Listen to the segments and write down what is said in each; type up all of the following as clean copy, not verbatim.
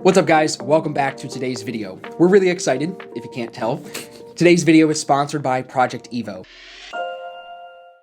What's up, guys? Welcome back to today's video. We're really excited, if you can't tell. Today's video is sponsored by Project Evo.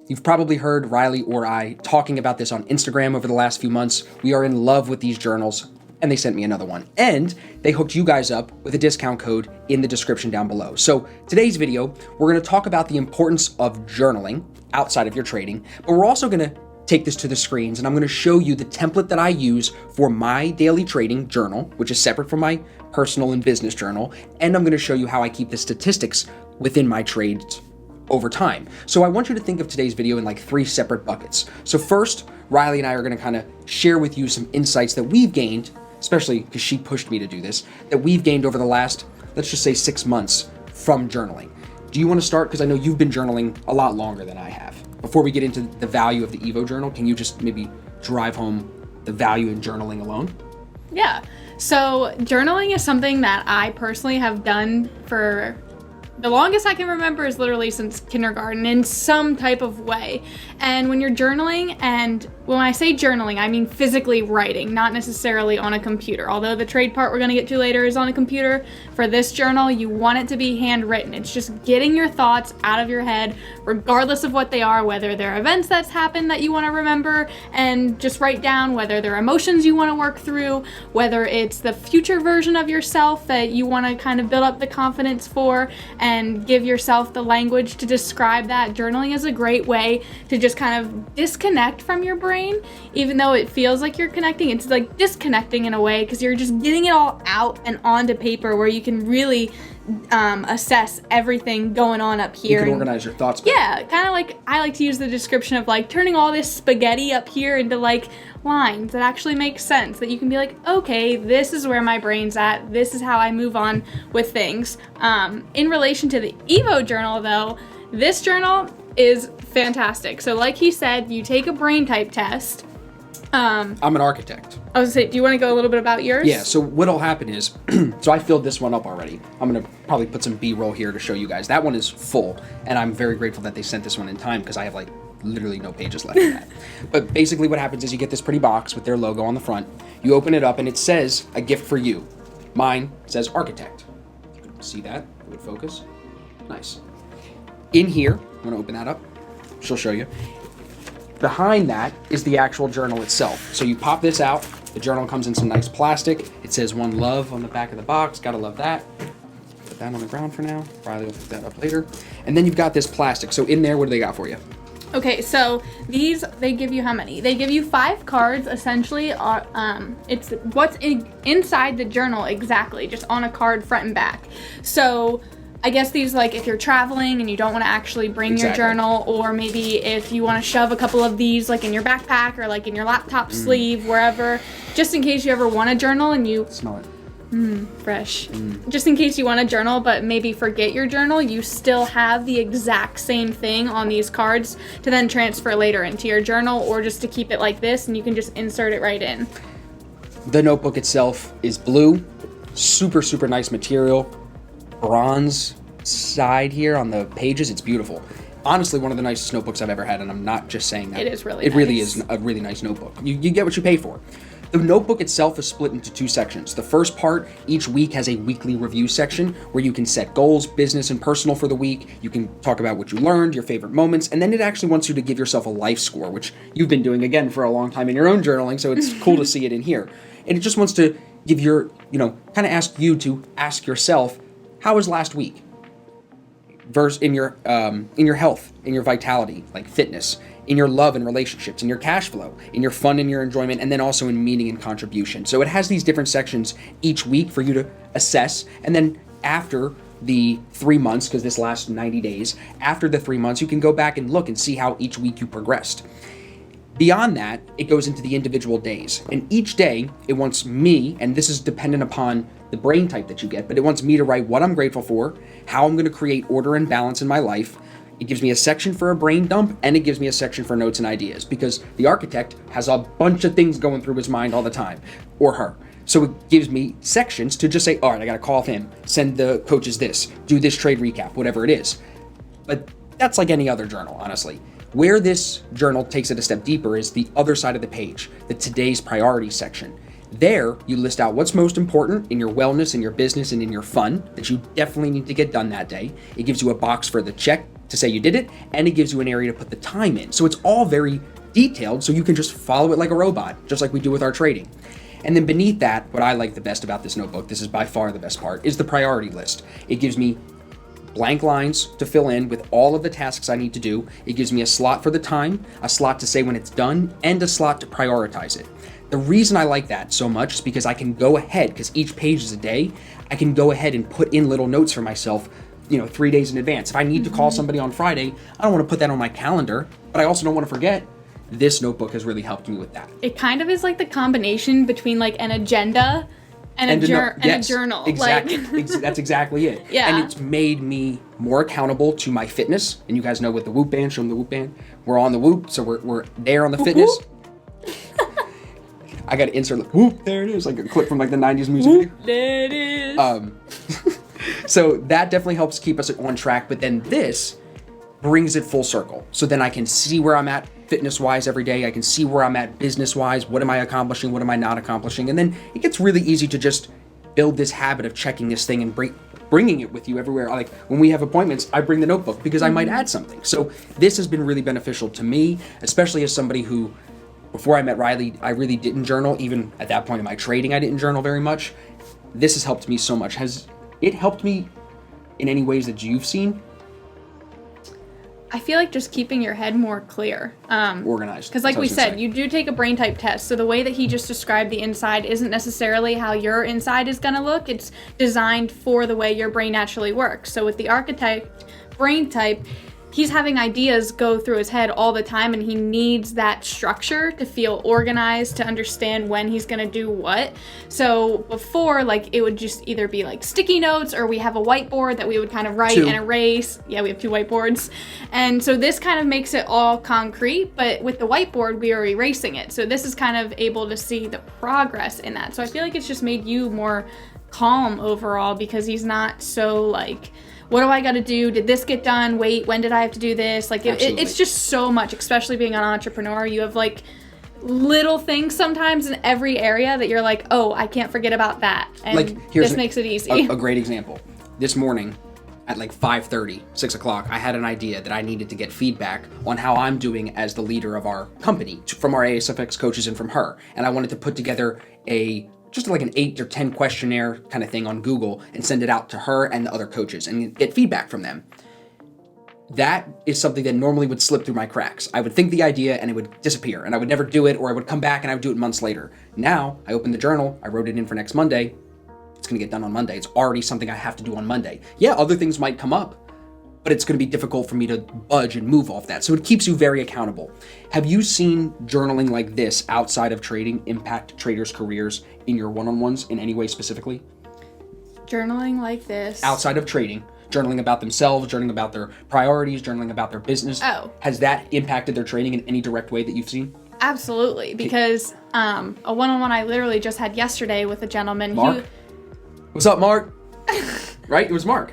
You've probably heard Riley or I talking about this on Instagram over the last few months. We are in love with these journals, and they sent me another one. And they hooked you guys up with a discount code in the description down below. So today's video, we're gonna talk about the importance of journaling outside of your trading, but we're also gonna take this to the screens and I'm gonna show you the template that I use for my daily trading journal, which is separate from my personal and business journal. And I'm gonna show you how I keep the statistics within my trades over time. So I want you to think of today's video in like 3 separate buckets. So first, Riley and I are gonna kind of share with you some insights that we've gained, especially because she pushed me to do this, that we've gained over the last, let's just say 6 months from journaling. Do you wanna start? Because I know you've been journaling a lot longer than I have. Before we get into the value of the Evo journal, can you just maybe drive home the value in journaling alone? Yeah. So journaling is something that I personally have done for the longest I can remember, is literally since kindergarten in some type of way. And when you're journaling, and when I say journaling, I mean physically writing, not necessarily on a computer. Although the trade part we're gonna get to later is on a computer, for this journal, you want it to be handwritten. It's just getting your thoughts out of your head, regardless of what they are, whether they're events that's happened that you wanna remember and just write down, whether they're emotions you wanna work through, whether it's the future version of yourself that you wanna kind of build up the confidence for, and give yourself the language to describe that. Journaling is a great way to just kind of disconnect from your brain. Even though it feels like you're connecting, it's like disconnecting in a way, because you're just getting it all out and onto paper where you can really assess everything going on up here. You can organize your thoughts better. Yeah, kind of like, I like to use the description of like turning all this spaghetti up here into like lines that actually make sense, that you can be like, okay, this is where my brain's at, this is how I move on with things. In relation to the Evo journal though, this journal is fantastic. So like he said, you take a brain type test. I'm an architect. I was gonna say, do you want to go a little bit about yours? Yeah, so what'll happen is, so I filled this one up already. I'm gonna probably put some B-roll here to show you guys. That one is full, and I'm very grateful that they sent this one in time, because I have like literally no pages left of that. But basically what happens is you get this pretty box with their logo on the front. You open it up and it says, a gift for you. Mine says architect. You can see that, it would focus. Nice. In here, I'm gonna open that up. She'll show you. Behind that is the actual journal itself. So you pop this out, the journal comes in some nice plastic. It says One Love on the back of the box, gotta love that. Put that on the ground for now, Riley will put that up later. And then you've got this plastic. So in there, what do they got for you? Okay, so these, they give you how many? They give you 5 cards, essentially. It's what's inside the journal exactly, just on a card front and back. So I guess these, like if you're traveling and you don't want to actually bring your journal, or maybe if you want to shove a couple of these like in your backpack or like in your laptop sleeve, wherever, just in case you ever want a journal and you... Smell it. Fresh. Just in case you want a journal but maybe forget your journal, you still have the exact same thing on these cards to then transfer later into your journal, or just to keep it like this and you can just insert it right in. The notebook itself is blue, super, super nice material. Bronze side here on the pages, it's beautiful. Honestly, one of the nicest notebooks I've ever had, and I'm not just saying that. It is really It nice. really is a really nice notebook. You get what you pay for. The notebook itself is split into 2 sections. The first part, each week has a weekly review section where you can set goals, business and personal for the week. You can talk about what you learned, your favorite moments, and then it actually wants you to give yourself a life score, which you've been doing again for a long time in your own journaling, so it's cool to see it in here. And it just wants to give your, kind of ask you to ask yourself, how was last week? Versus in your health, in your vitality, like fitness, in your love and relationships, in your cash flow, in your fun and your enjoyment, and then also in meaning and contribution. So it has these different sections each week for you to assess. And then after the 3 months, because this lasts 90 days, after the 3 months, you can go back and look and see how each week you progressed. Beyond that, it goes into the individual days. And each day, it wants me, and this is dependent upon the brain type that you get, but it wants me to write what I'm grateful for, how I'm going to create order and balance in my life. It gives me a section for a brain dump, and it gives me a section for notes and ideas, because the architect has a bunch of things going through his mind all the time, or her. So it gives me sections to just say, all right, I got to call him, send the coaches this, do this trade recap, whatever it is. But that's like any other journal, honestly. Where this journal takes it a step deeper is the other side of the page, the today's priorities section. There, you list out what's most important in your wellness, in your business, and in your fun that you definitely need to get done that day. It gives you a box for the check to say you did it, and it gives you an area to put the time in. So it's all very detailed, so you can just follow it like a robot, just like we do with our trading. And then beneath that, what I like the best about this notebook, this is by far the best part, is the priority list. It gives me blank lines to fill in with all of the tasks I need to do. It gives me a slot for the time, a slot to say when it's done, and a slot to prioritize it. The reason I like that so much is because I can go ahead, because each page is a day, I can go ahead and put in little notes for myself, 3 days in advance. If I need to call somebody on Friday, I don't want to put that on my calendar, but I also don't want to forget. This notebook has really helped me with that. It kind of is like the combination between like an agenda and a journal. Exactly. That's exactly it. Yeah. And it's made me more accountable to my fitness. And you guys know with the Whoop band, show them the Whoop band. We're on the Whoop, so we're there on the fitness. I got to insert like, Whoop, there it is, like a clip from like the 90s music video. There it is. So that definitely helps keep us on track. But then this brings it full circle. So then I can see where I'm at fitness-wise every day. I can see where I'm at business-wise. What am I accomplishing? What am I not accomplishing? And then it gets really easy to just build this habit of checking this thing and bringing it with you everywhere. Like when we have appointments, I bring the notebook because I might add something. So this has been really beneficial to me, especially as somebody who, before I met Riley, I really didn't journal. Even at that point in my trading, I didn't journal very much. This has helped me so much. Has it helped me in any ways that you've seen? I feel like just keeping your head more clear. Organized. Because like we said, you do take a brain type test. So the way that he just described the inside isn't necessarily how your inside is going to look. It's designed for the way your brain naturally works. So with the archetype brain type, he's having ideas go through his head all the time, and he needs that structure to feel organized, to understand when he's gonna do what. So before, like, it would just either be like sticky notes, or we have a whiteboard that we would kind of write and erase. Yeah, we have 2 whiteboards. And so this kind of makes it all concrete, but with the whiteboard, we are erasing it. So this is kind of able to see the progress in that. So I feel like it's just made you more calm overall, because he's not so like, what do I got to do? Did this get done? Wait, when did I have to do this? Like, it's just so much, especially being an entrepreneur. You have like little things sometimes in every area that you're like, oh, I can't forget about that. And like, this makes it easy. A great example. This morning at like 5:30, 6 o'clock, I had an idea that I needed to get feedback on how I'm doing as the leader of our company from our ASFX coaches and from her. And I wanted to put together just like an 8 or 10 questionnaire kind of thing on Google and send it out to her and the other coaches and get feedback from them. That is something that normally would slip through my cracks. I would think the idea and it would disappear, and I would never do it, or I would come back and I would do it months later. Now, I opened the journal, I wrote it in for next Monday. It's going to get done on Monday. It's already something I have to do on Monday. Yeah, other things might come up, but it's going to be difficult for me to budge and move off that. So it keeps you very accountable. Have you seen journaling like this outside of trading impact traders' careers in your one-on-ones in any way specifically? Journaling like this? Outside of trading, journaling about themselves, journaling about their priorities, journaling about their business. Oh. Has that impacted their trading in any direct way that you've seen? Absolutely, because a one-on-one I literally just had yesterday with a gentleman. Mark? What's up, Mark? Right? It was Mark.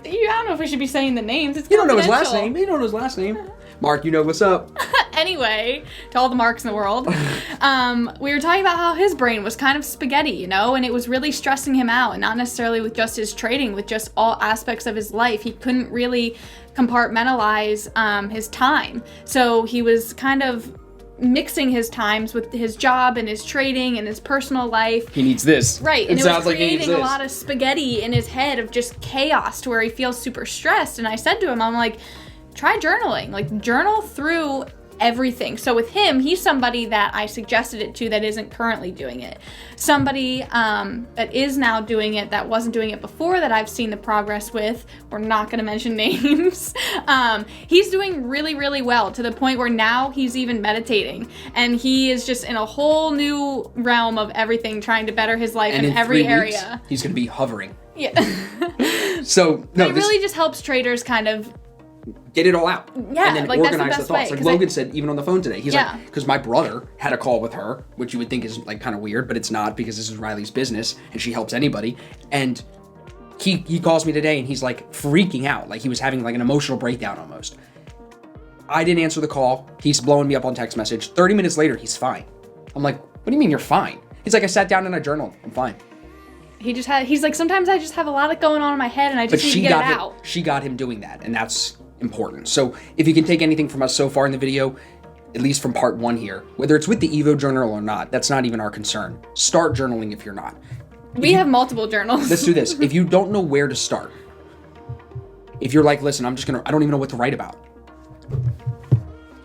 I don't know if we should be saying the names. It's You don't know his last name. You don't know his last name. Mark, you know what's up. Anyway, to all the Marks in the world, we were talking about how his brain was kind of spaghetti, and it was really stressing him out, and not necessarily with just his trading, with just all aspects of his life. He couldn't really compartmentalize his time. So he was kind of mixing his times with his job and his trading and his personal life. He needs this. Right. And it was creating a lot of spaghetti in his head of just chaos to where he feels super stressed. And I said to him, I'm like, try journaling. Like, journal through everything. So with him, he's somebody that I suggested it to that isn't currently doing it. Somebody that is now doing it that wasn't doing it before, that I've seen the progress with. We're not going to mention names. He's doing really, really well, to the point where now he's even meditating, and he is just in a whole new realm of everything, trying to better his life in every area. He's going to be hovering. Yeah. So no, it really just helps traders kind of get it all out. Yeah, and then like, organize the thoughts. way, Like Logan said, even on the phone today, he's Yeah. like, because my brother had a call with her, which you would think is like kind of weird, but it's not, because this is Riley's business and she helps anybody. And he calls me today and he's like freaking out, like he was having like an emotional breakdown almost. I didn't answer the call. He's blowing me up on text message. 30 minutes later, he's fine. I'm like, what do you mean you're fine? He's like, I sat down and I journaled. I'm fine. He's like, sometimes I just have a lot going on in my head and I just need to get it out. She got him doing that, and that's important. So if you can take anything from us so far in the video, at least from part 1 here, whether it's with the Evo journal or not, that's not even our concern. Start journaling if you're not. We have multiple journals. Let's do this. If you don't know where to start, if you're like, listen, I don't even know what to write about.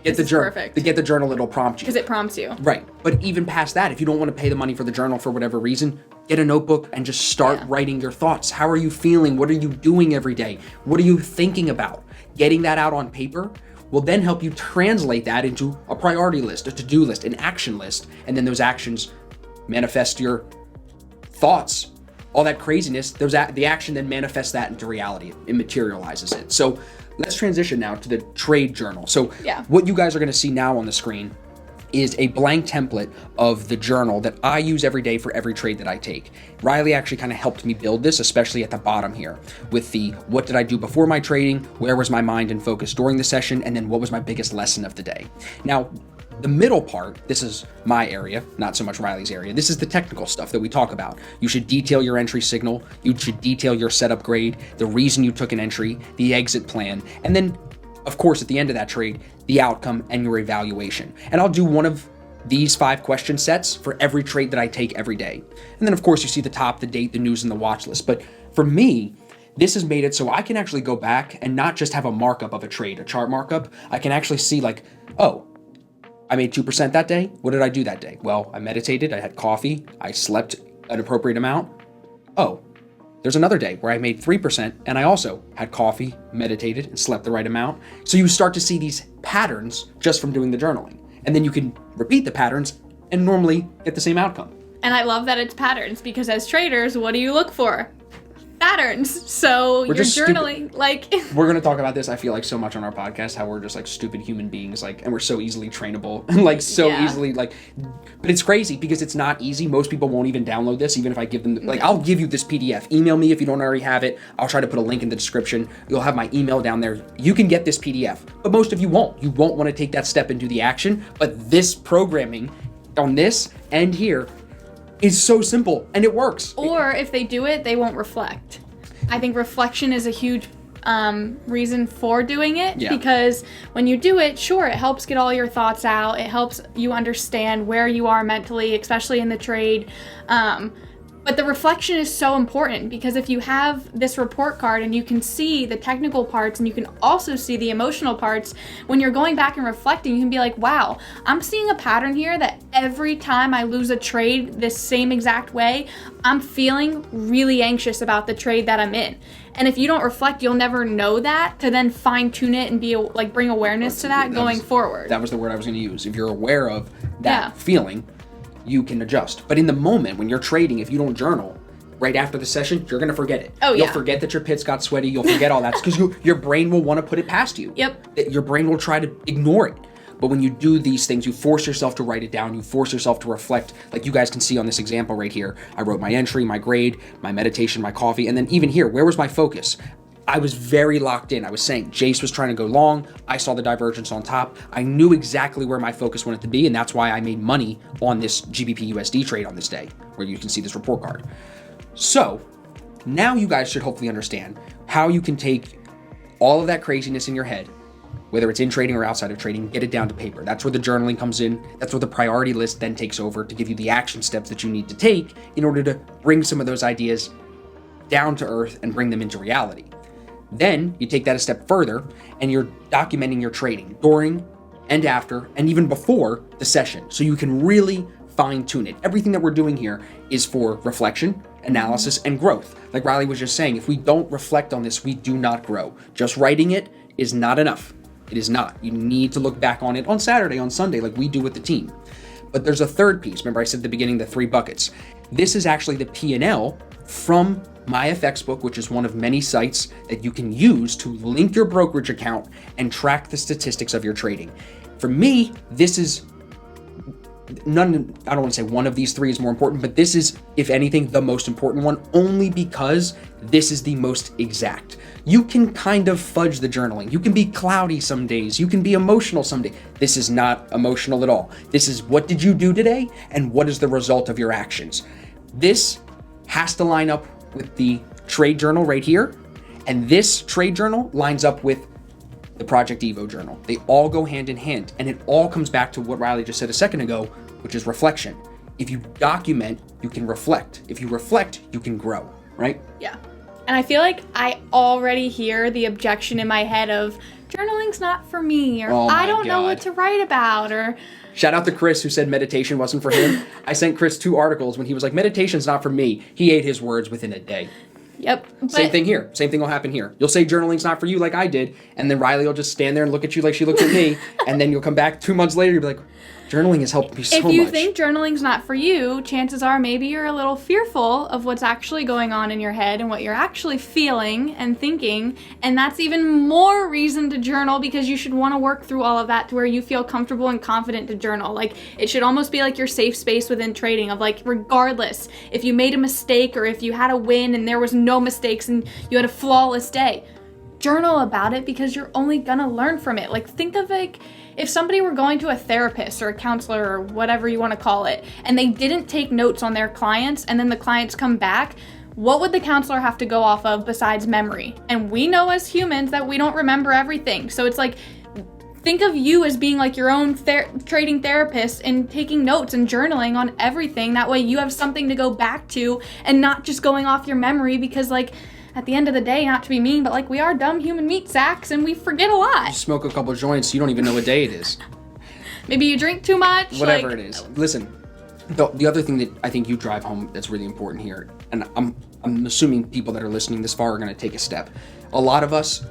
Get the journal. Perfect. Get the journal, it'll prompt you. Because it prompts you. Right. But even past that, if you don't want to pay the money for the journal for whatever reason, get a notebook and just start writing your thoughts. How are you feeling? What are you doing every day? What are you thinking about? Getting that out on paper will then help you translate that into a priority list, a to-do list, an action list, and then those actions manifest your thoughts. All that craziness, the action then manifests that into reality. It materializes it. So let's transition now to the trade journal. So what you guys are going to see now on the screen is a blank template of the journal that I use every day for every trade that I take. Riley actually kind of helped me build this, especially at the bottom here, with the what did I do before my trading, where was my mind and focus during the session, and then what was my biggest lesson of the day. Now, the middle part, this is my area, not so much Riley's area. This is the technical stuff that we talk about. You should detail your entry signal. You should detail your setup grade, the reason you took an entry, the exit plan, and then, of course, at the end of that trade, the outcome and your evaluation. And I'll do one of these 5 question sets for every trade that I take every day. And then, of course, you see the top, the date, the news, and the watch list. But for me, this has made it so I can actually go back and not just have a markup of a trade, a chart markup. I can actually see like, oh, I made 2% that day. What did I do that day? Well, I meditated, I had coffee, I slept an appropriate amount. Oh, there's another day where I made 3% and I also had coffee, meditated, and slept the right amount. So you start to see these patterns just from doing the journaling. And then you can repeat the patterns and normally get the same outcome. And I love that it's patterns because as traders, what do you look for? Patterns. So you're journaling like we're going to talk about this, I feel like, so much on our podcast, how we're just like stupid human beings, like, and we're so easily trainable and like so easily like, but it's crazy because it's not easy. Most people won't even download this, even if I give them like, I'll give you this PDF, email me if you don't already have it. I'll try to put a link in the description. You'll have my email down there. You can get this PDF, but most of you won't. You won't want to take that step into the action, but this programming on this end here is so simple and it works. Or if they do it, they won't reflect. I think reflection is a huge reason for doing it because when you do it, sure, it helps get all your thoughts out. It helps you understand where you are mentally, especially in the trade. But the reflection is so important because if you have this report card and you can see the technical parts and you can also see the emotional parts, when you're going back and reflecting, you can be like, wow, I'm seeing a pattern here that every time I lose a trade this same exact way, I'm feeling really anxious about the trade that I'm in. And if you don't reflect, you'll never know that to then fine tune it and be like bring awareness to that going forward. That was the word I was going to use. If you're aware of that feeling, you can adjust. But in the moment when you're trading, if you don't journal right after the session, you're going to forget it. You'll forget that your pits got sweaty. You'll forget all that because your brain will want to put it past you. Your brain will try to ignore it. But when you do these things, you force yourself to write it down. You force yourself to reflect. Like you guys can see on this example right here. I wrote my entry, my grade, my meditation, my coffee. And then even here, where was my focus? I was very locked in. I was saying Jace was trying to go long. I saw the divergence on top. I knew exactly where my focus wanted to be, and that's why I made money on this GBP USD trade on this day, where you can see this report card. So now you guys should hopefully understand how you can take all of that craziness in your head, whether it's in trading or outside of trading, get it down to paper. That's where the journaling comes in. That's where the priority list then takes over to give you the action steps that you need to take in order to bring some of those ideas down to earth and bring them into reality. Then you take that a step further and you're documenting your trading during and after and even before the session. So you can really fine tune it. Everything that we're doing here is for reflection, analysis, and growth. Like Riley was just saying, if we don't reflect on this, we do not grow. Just writing it is not enough. It is not. You need to look back on it on Saturday, on Sunday, like we do with the team. But there's a third piece. Remember I said at the beginning, the 3 buckets. This is actually the P&L from my FX book, which is one of many sites that you can use to link your brokerage account and track the statistics of your trading. For me, this is I don't want to say one of these three is more important, but this is, if anything, the most important one, only because this is the most exact. You can kind of fudge the journaling. You can be cloudy some days. You can be emotional some days. This is not emotional at all. This is what did you do today and what is the result of your actions. This has to line up with the trade journal right here. And this trade journal lines up with the Project Evo journal. They all go hand in hand, and it all comes back to what Riley just said a second ago, which is reflection. If you document, you can reflect. If you reflect, you can grow, right? Yeah. And I feel like I already hear the objection in my head of journaling's not for me, or I don't know what to write about, or... Shout out to Chris who said meditation wasn't for him. I sent Chris 2 articles when he was like, meditation's not for me. He ate his words within a day. Yep. Same thing here. Same thing will happen here. You'll say journaling's not for you like I did, and then Riley will just stand there and look at you like she looked at me, and then you'll come back 2 months later, you'll be like, journaling has helped me so much. If you think journaling's not for you, chances are maybe you're a little fearful of what's actually going on in your head and what you're actually feeling and thinking, and that's even more reason to journal, because you should want to work through all of that to where you feel comfortable and confident to journal. Like, it should almost be like your safe space within trading of like, regardless if you made a mistake or if you had a win and there was no mistakes and you had a flawless day, journal about it, because you're only gonna learn from it. Like, think of like if somebody were going to a therapist or a counselor or whatever you want to call it, and they didn't take notes on their clients, and then the clients come back, what would the counselor have to go off of besides memory? And we know as humans that we don't remember everything. So it's like, think of you as being like your own trading therapist and taking notes and journaling on everything. That way you have something to go back to and not just going off your memory, because like, at the end of the day, not to be mean, but like, we are dumb human meat sacks and we forget a lot. You smoke a couple of joints, you don't even know what day it is. Maybe you drink too much. Whatever it is. Listen, the other thing that I think you drive home that's really important here, and I'm assuming people that are listening this far are going to take a step. A lot of us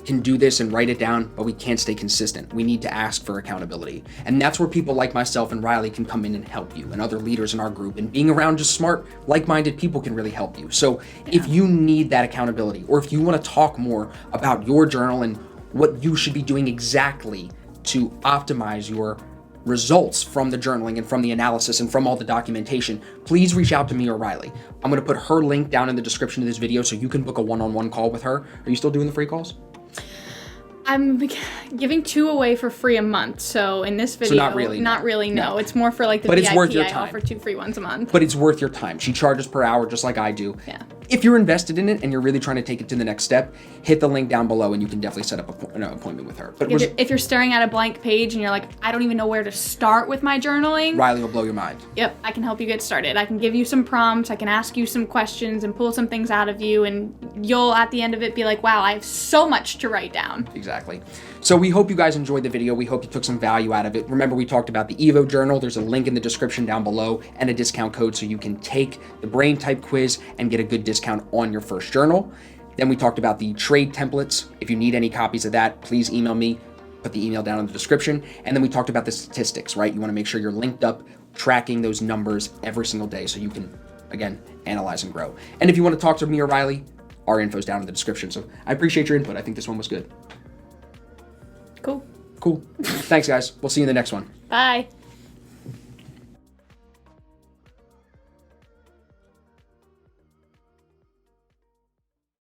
can do this and write it down, but we can't stay consistent. We need to ask for accountability. And that's where people like myself and Riley can come in and help you, and other leaders in our group, and being around just smart, like-minded people can really help you. So if you need that accountability, or if you want to talk more about your journal and what you should be doing exactly to optimize your results from the journaling and from the analysis and from all the documentation, please reach out to me or Riley. I'm going to put her link down in the description of this video so you can book a one-on-one call with her. Are you still doing the free calls? I'm giving 2 away for free a month, so in this video, not really, no. It's more for like the but VIP. It's worth your I time. offer 2 free ones a month. But it's worth your time. She charges per hour just like I do. Yeah. If you're invested in it and you're really trying to take it to the next step, hit the link down below and you can definitely set up an appointment with her. But if you're staring at a blank page and you're like, I don't even know where to start with my journaling, Riley will blow your mind. Yep, I can help you get started. I can give you some prompts, I can ask you some questions and pull some things out of you, and you'll at the end of it be like, wow, I have so much to write down. Exactly. So we hope you guys enjoyed the video. We hope you took some value out of it. Remember, we talked about the Evo journal. There's a link in the description down below and a discount code so you can take the brain type quiz and get a good discount on your first journal. Then we talked about the trade templates. If you need any copies of that, please email me. Put the email down in the description. And then we talked about the statistics, right? You want to make sure you're linked up, tracking those numbers every single day so you can, again, analyze and grow. And if you want to talk to me or Riley, our info's down in the description. So I appreciate your input. I think this one was good. Cool. Thanks, guys. We'll see you in the next one. Bye.